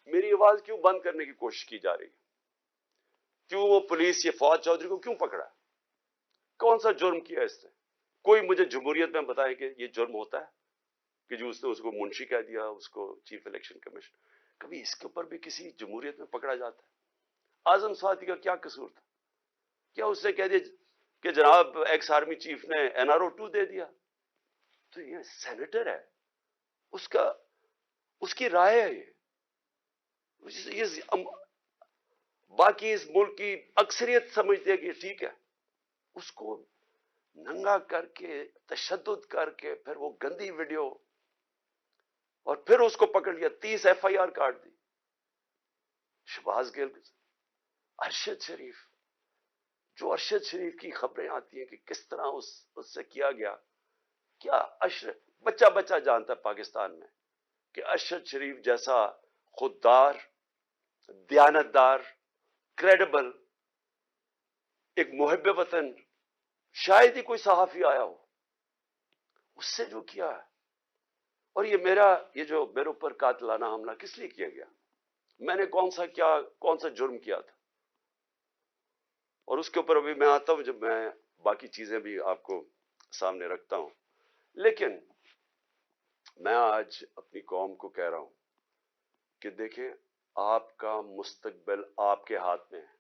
میری آواز کیوں بند کرنے کی کوشش کی جا رہی ہے؟ کیوں وہ پولیس یہ فواد چودھری کو کیوں پکڑا؟ کون سا جرم کیا اس نے؟ کوئی مجھے جمہوریت میں بتائے کہ یہ جرم ہوتا ہے کہ جو اس نے اس کو منشی کہہ دیا، اس کو چیف الیکشن کمیشن؟ کبھی اس کے اوپر بھی کسی جمہوریت میں پکڑا جاتا ہے؟ اعظم سعدی کا کیا قصور تھا؟ کیا اس نے کہہ دیا کہ جناب ایکس آرمی چیف نے NRO 2 دے دیا؟ تو یہ سینیٹر ہے، اس کی رائے ہے یہ باقی اس ملک کی اکثریت سمجھتے ہیں کہ ٹھیک ہے، اس کو ننگا کر کے تشدد کر کے پھر وہ گندی ویڈیو اور پھر اس کو پکڑ لیا، 30 FIR کاٹ دی۔ شہباز گل، ارشد شریف، جو ارشد شریف کی خبریں آتی ہیں کہ کس طرح اس سے کیا گیا، کیا بچہ جانتا ہے پاکستان میں کہ ارشد شریف جیسا خوددار، دیانتدار، کریڈیبل، ایک محب وطن شاید ہی کوئی صحافی آیا ہو، اس سے جو کیا ہے۔ اور یہ جو میرے اوپر قاتلانہ حملہ کس لیے کیا گیا؟ میں نے کون سا جرم کیا تھا؟ اور اس کے اوپر ابھی میں آتا ہوں جب میں باقی چیزیں بھی آپ کو سامنے رکھتا ہوں۔ لیکن میں آج اپنی قوم کو کہہ رہا ہوں کہ دیکھیں، آپ کا مستقبل آپ کے ہاتھ میں ہے۔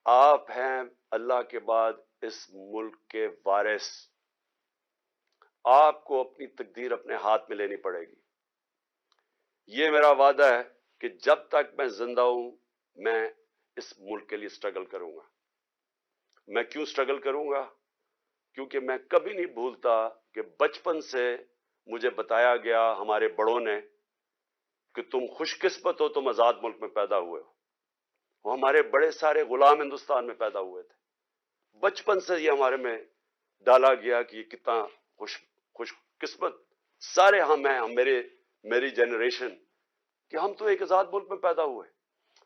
آپ ہیں اللہ کے بعد اس ملک کے وارث۔ آپ کو اپنی تقدیر اپنے ہاتھ میں لینی پڑے گی۔ یہ میرا وعدہ ہے کہ جب تک میں زندہ ہوں میں اس ملک کے لیے سٹرگل کروں گا۔ میں کیوں سٹرگل کروں گا؟ کیونکہ میں کبھی نہیں بھولتا کہ بچپن سے مجھے بتایا گیا ہمارے بڑوں نے کہ تم خوش قسمت ہو، تم آزاد ملک میں پیدا ہوئے ہو۔ وہ ہمارے بڑے سارے غلام ہندوستان میں پیدا ہوئے تھے۔ بچپن سے یہ ہمارے میں ڈالا گیا کہ یہ کتنا خوش قسمت سارے ہم ہیں، میری جنریشن، کہ ہم تو ایک آزاد ملک میں پیدا ہوئے۔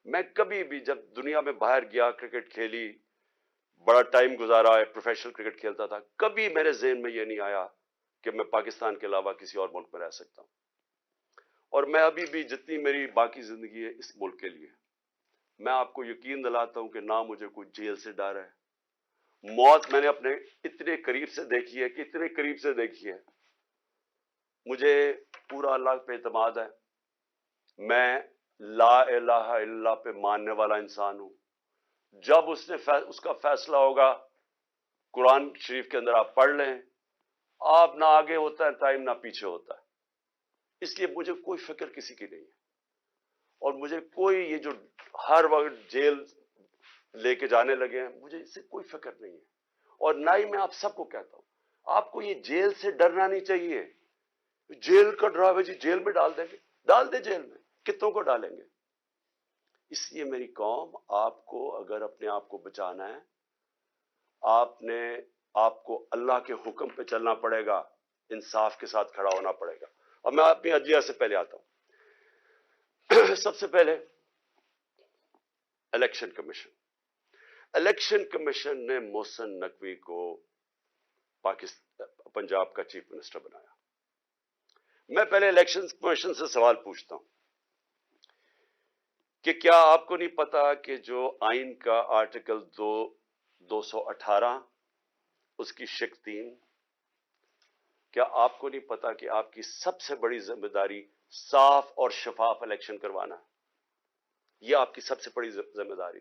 میں کبھی بھی جب دنیا میں باہر گیا، کرکٹ کھیلی، بڑا ٹائم گزارا ہے، پروفیشنل کرکٹ کھیلتا تھا، کبھی میرے ذہن میں یہ نہیں آیا کہ میں پاکستان کے علاوہ کسی اور ملک میں رہ سکتا ہوں۔ اور میں ابھی بھی جتنی میری باقی زندگی ہے اس ملک کے لیے، میں آپ کو یقین دلاتا ہوں کہ نہ مجھے کوئی جیل سے ڈر ہے۔ موت میں نے اپنے اتنے قریب سے دیکھی ہے کہ اتنے قریب سے دیکھی ہے۔ مجھے پورا اللہ پہ اعتماد ہے۔ میں لا الہ الا اللہ پہ ماننے والا انسان ہوں۔ جب اس کا فیصلہ ہوگا، قرآن شریف کے اندر آپ پڑھ لیں، آپ نہ آگے ہوتا ہے ٹائم نہ پیچھے ہوتا ہے۔ اس لیے مجھے کوئی فکر کسی کی نہیں ہے، اور مجھے کوئی یہ جو ہر وقت جیل لے کے جانے لگے ہیں، مجھے اس سے کوئی فکر نہیں ہے۔ اور نہ ہی میں آپ سب کو کہتا ہوں، آپ کو یہ جیل سے ڈرنا نہیں چاہیے۔ جیل کا ڈراوے، جی جیل میں ڈال دیں گے، ڈال دیں جیل میں، کتنوں کو ڈالیں گے؟ اس لیے میری قوم، آپ کو اگر اپنے آپ کو بچانا ہے، آپ کو اللہ کے حکم پہ چلنا پڑے گا، انصاف کے ساتھ کھڑا ہونا پڑے گا۔ اور میں اپنی عدلیہ سے پہلے آتا ہوں۔ سب سے پہلے الیکشن کمیشن نے محسن نقوی کو پنجاب کا چیف منسٹر بنایا۔ میں پہلے الیکشن کمیشن سے سوال پوچھتا ہوں کہ کیا آپ کو نہیں پتا کہ جو آئین کا آرٹیکل 218 اس کی شق 3، کیا آپ کو نہیں پتا کہ آپ کی سب سے بڑی ذمہ داری صاف اور شفاف الیکشن کروانا ہے؟ یہ آپ کی سب سے بڑی ذمہ داری۔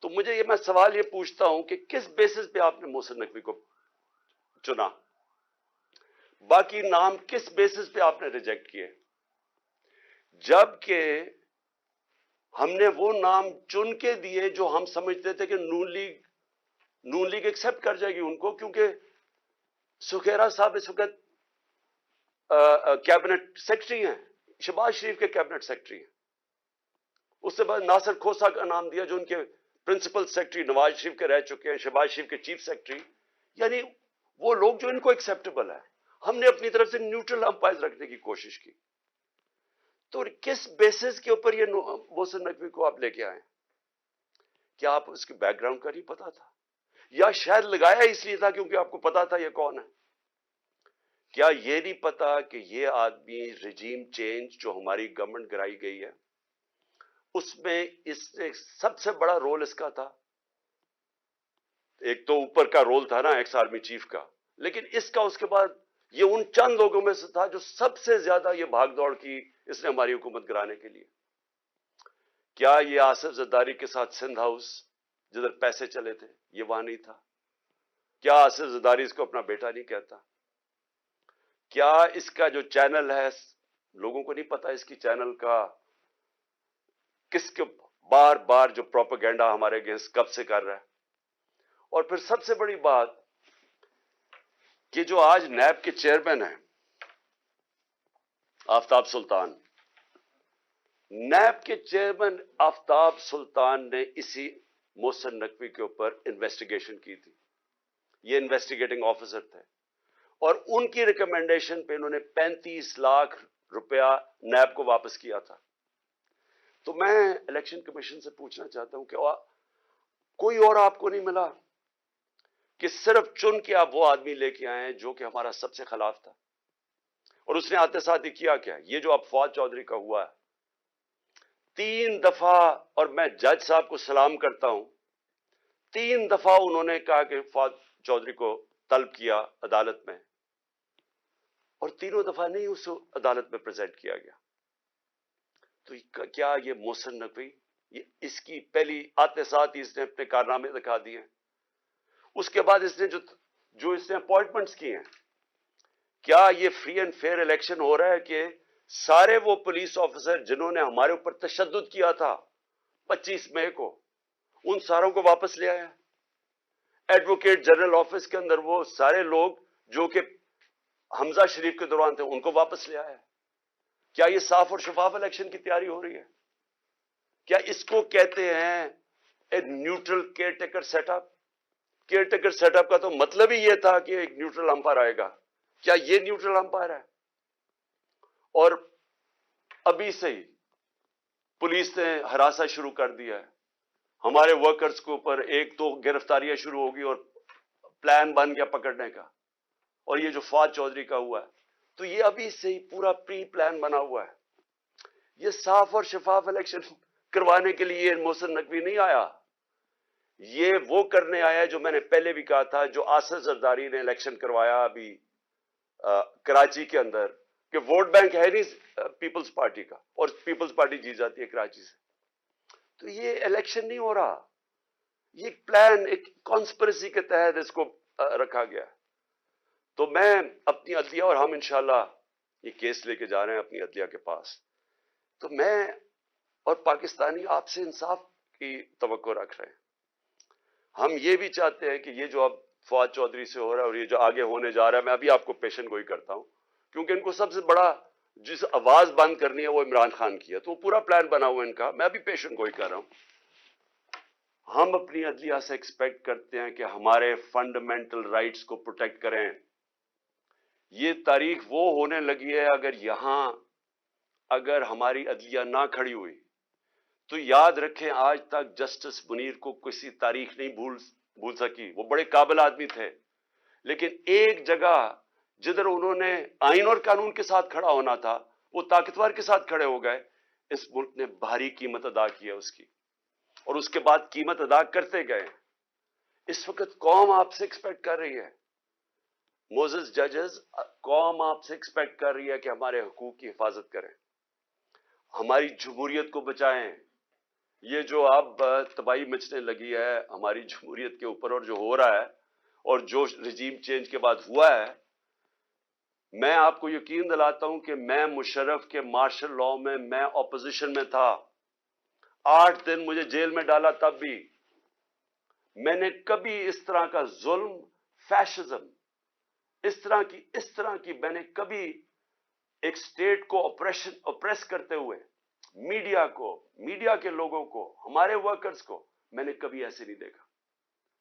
تو میں سوال یہ پوچھتا ہوں کہ کس بیسس پہ آپ نے محسن نقوی کو چنا؟ باقی نام کس بیسس پہ آپ نے ریجیکٹ کیے؟ جبکہ ہم نے وہ نام چن کے دیے جو ہم سمجھتے تھے کہ نون لیگ ایکسپٹ کر جائے گی ان کو، کیونکہ سکھیرا صاحب اس وقت کیبنٹ سیکرٹری ہیں، شہباز شریف کے کیبنٹ سیکرٹری ہیں۔ اس سے بعد ناصر کھوسہ کا نام دیا جو ان کے پرنسپل سیکرٹری نواز شریف کے رہ چکے ہیں، شہباز شریف کے چیف سیکرٹری، یعنی وہ لوگ جو ان کو ایکسیپٹیبل ہے۔ ہم نے اپنی طرف سے نیوٹرل امپائر رکھنے کی کوشش کی۔ تو کس بیسس کے اوپر یہ محسن نقوی کو آپ لے کے آئے؟ کیا آپ اس کی بیک گراؤنڈ کا نہیں پتا تھا؟ یا شاید لگایا اس لیے تھا کیونکہ آپ کو پتا تھا یہ کون ہے؟ کیا یہ نہیں پتا کہ یہ آدمی رجیم چینج جو ہماری گورنمنٹ گرائی گئی ہے اس میں اس نے سب سے بڑا رول اس کا تھا. ایک تو اوپر کا رول تھا نا ایکس آرمی چیف کا, لیکن اس کا اس کے بعد یہ ان چند لوگوں میں سے تھا جو سب سے زیادہ یہ بھاگ دوڑ کی اس نے ہماری حکومت گرانے کے لیے. کیا یہ آصف زرداری کے ساتھ سندھ ہاؤس جدھر پیسے چلے تھے یہ وہاں نہیں تھا؟ کیا آصف زرداری اس کو اپنا بیٹا نہیں کہتا؟ کیا اس کا جو چینل ہے لوگوں کو نہیں پتا اس کی چینل کا کس کے بار بار جو پروپیگنڈا ہمارے اگینسٹ کب سے کر رہا ہے؟ اور پھر سب سے بڑی بات کہ جو آج نیب کے چیئرمین ہیں آفتاب سلطان, نیب کے چیئرمین آفتاب سلطان نے اسی محسن نقوی کے اوپر انویسٹیگیشن کی تھی. یہ انویسٹیگیٹنگ آفیسر تھے اور ان کی ریکمنڈیشن پہ انہوں نے 35 لاکھ روپیہ نیب کو واپس کیا تھا. تو میں الیکشن کمیشن سے پوچھنا چاہتا ہوں کہ کوئی اور آپ کو نہیں ملا کہ صرف چن کے آپ وہ آدمی لے کے آئے ہیں جو کہ ہمارا سب سے خلاف تھا؟ اور اس نے آتے ساتھ ہی کیا کیا؟ یہ جو اب فواد چودھری کا ہوا ہے 3 دفعہ, اور میں جج صاحب کو سلام کرتا ہوں, 3 دفعہ انہوں نے کہا کہ فواد چودھری کو طلب کیا عدالت میں, اور تینوں دفعہ نہیں اس عدالت میں پریزنٹ کیا گیا. تو کیا یہ محسن نقوی اس کی پہلی آتے ساتھ ہی اس نے اپنے کارنامے دکھا دیے. اس کے بعد اس نے جو اس نے اپوائنٹمنٹس کی ہیں, کیا یہ فری اینڈ فیئر الیکشن ہو رہا ہے کہ سارے وہ پولیس آفیسر جنہوں نے ہمارے اوپر تشدد کیا تھا 25 مئی کو ان ساروں کو واپس لے آیا؟ ایڈوکیٹ جنرل آفس کے اندر وہ سارے لوگ جو کہ حمزہ شریف کے دوران تھے ان کو واپس لے آیا؟ کیا یہ صاف اور شفاف الیکشن کی تیاری ہو رہی ہے؟ کیا اس کو کہتے ہیں ایک neutral caretaker setup? Caretaker setup کا تو مطلب ہی یہ تھا کہ ایک نیوٹرل امپائر آئے گا. کیا یہ نیوٹرل امپائر ہے؟ اور ابھی سے ہی پولیس نے ہراساں شروع کر دیا ہے ہمارے ورکرز کے اوپر. 1-2 گرفتاریاں شروع ہوگی اور پلان بن گیا پکڑنے کا. اور یہ جو فواد چودھری کا ہوا ہے تو یہ ابھی سے ہی پورا پری پلان بنا ہوا ہے. یہ صاف اور شفاف الیکشن کروانے کے لیے محسن نقوی نہیں آیا, یہ وہ کرنے آیا جو میں نے پہلے بھی کہا تھا, جو آصف زرداری نے الیکشن کروایا ابھی کراچی کے اندر کہ ووٹ بینک ہے نہیں پیپلز پارٹی کا اور پیپلز پارٹی جیت جاتی ہے کراچی سے. تو یہ الیکشن نہیں ہو رہا, یہ ایک پلان, ایک کانسپریسی کے تحت اس کو رکھا گیا. تو میں اپنی عدلیہ, اور ہم انشاءاللہ یہ کیس لے کے جا رہے ہیں اپنی عدلیہ کے پاس, تو میں اور پاکستانی آپ سے انصاف کی توقع رکھ رہے ہیں. ہم یہ بھی چاہتے ہیں کہ یہ جو اب فواد چودھری سے ہو رہا ہے اور یہ جو آگے ہونے جا رہا ہے, میں ابھی آپ کو پیشن گوئی کرتا ہوں کیونکہ ان کو سب سے بڑا جس آواز بند کرنی ہے وہ عمران خان کی ہے, تو وہ پورا پلان بنا ہوا ہے ان کا. میں ابھی پیشن گوئی کر رہا ہوں. ہم اپنی عدلیہ سے ایکسپیکٹ کرتے ہیں کہ ہمارے فنڈامنٹل رائٹس کو پروٹیکٹ کریں. یہ تاریخ وہ ہونے لگی ہے, اگر ہماری عدلیہ نہ کھڑی ہوئی تو یاد رکھیں آج تک جسٹس منیر کو کسی تاریخ نہیں بھول سکی. وہ بڑے قابل آدمی تھے, لیکن ایک جگہ جدھر انہوں نے آئین اور قانون کے ساتھ کھڑا ہونا تھا وہ طاقتور کے ساتھ کھڑے ہو گئے. اس ملک نے بھاری قیمت ادا کی ہے اس کی, اور اس کے بعد قیمت ادا کرتے گئے. اس وقت قوم آپ سے ایکسپیکٹ کر رہی ہے, موزز ججز, قوم آپ سے ایکسپیکٹ کر رہی ہے کہ ہمارے حقوق کی حفاظت کریں, ہماری جمہوریت کو بچائیں. یہ جو اب تباہی مچنے لگی ہے ہماری جمہوریت کے اوپر اور جو ہو رہا ہے اور جو رجیم چینج کے بعد ہوا ہے, میں آپ کو یقین دلاتا ہوں کہ میں مشرف کے مارشل لاء میں اپوزیشن میں تھا. 8 دن مجھے جیل میں ڈالا, تب بھی میں نے کبھی اس طرح کا ظلم, فیشزم, اس طرح کی میں نے کبھی ایک سٹیٹ کو اپریس کرتے ہوئے میڈیا کے لوگوں کو, ہمارے ورکرز کو, میں نے کبھی ایسے نہیں دیکھا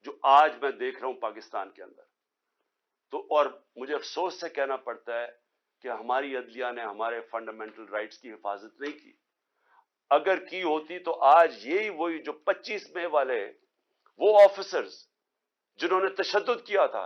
جو آج میں دیکھ رہا ہوں پاکستان کے اندر. تو اور مجھے افسوس سے کہنا پڑتا ہے کہ ہماری عدلیہ نے ہمارے فنڈامنٹل رائٹس کی حفاظت نہیں کی. اگر کی ہوتی تو آج وہی جو 25 مئی والے وہ آفیسرز جنہوں نے تشدد کیا تھا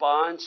5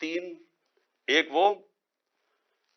3।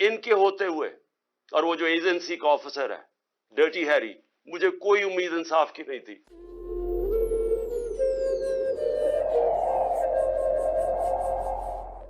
ان کے ہوتے ہوئے اور وہ جو ایجنسی کا آفیسر ہے ڈرٹی ہیری, مجھے کوئی امید انصاف کی نہیں تھی.